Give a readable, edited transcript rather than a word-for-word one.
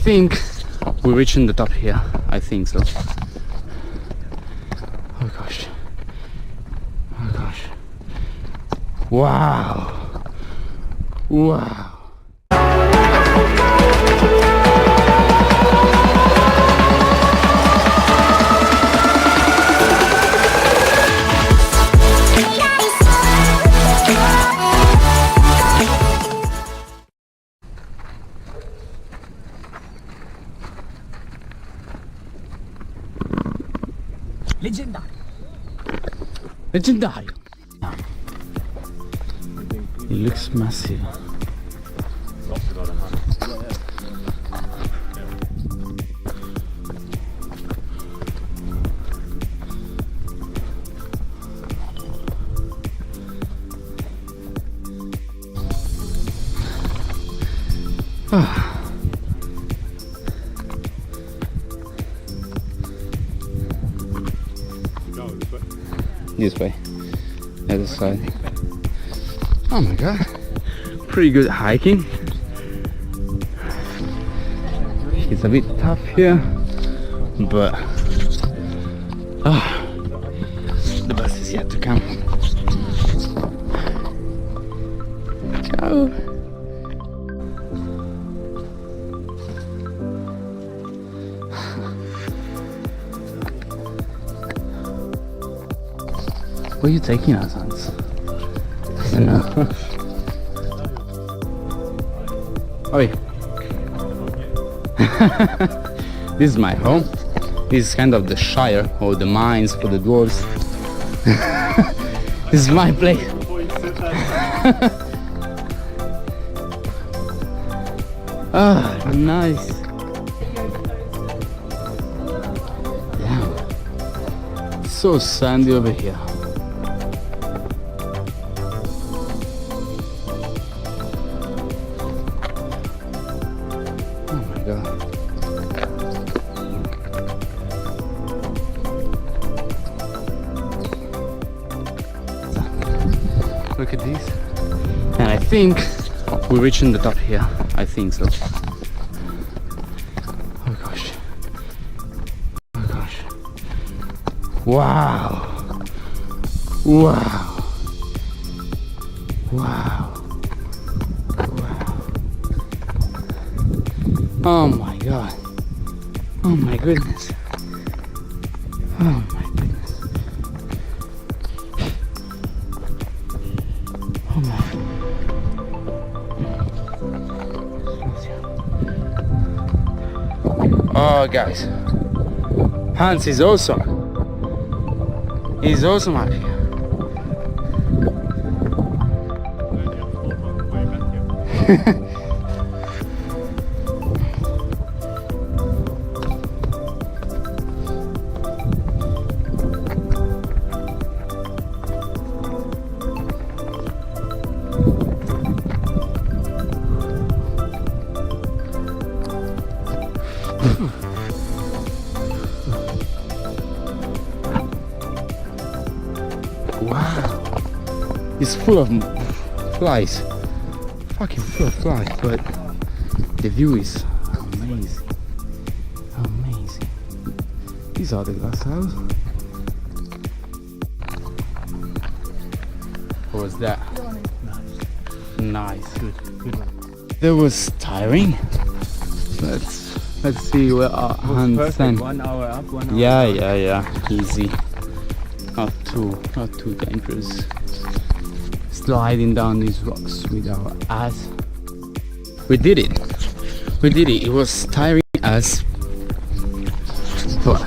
think we're reaching the top here. I think so. Oh gosh. Oh gosh. Wow. Wow. Leggendario. It looks massive. This way, the other side. Oh my god, pretty good hiking. It's a bit tough here, but the bus is yet to come. Ciao. Where are you taking us, Hans? I don't know. Oi. This is my home. This is kind of the Shire or the mines for the dwarves. This is my place. Ah, nice. Damn. So sandy over here. Look at this, and I think we're reaching the top here. I think so. Oh gosh, oh gosh, wow, wow, wow, wow. Oh my god, oh my goodness, oh my goodness. Oh guys, Hans is awesome. He's awesome up here. Wow, it's full of flies, fucking full of flies, but the view is amazing, amazing. These are the Glasshouse. What was that? Nice, good one. That was tiring. Let's see where our hands stand. 1 hour up, 1 hour Yeah, easy. Not too dangerous. Sliding down these rocks with our ass. We did it. It was tiring as. What?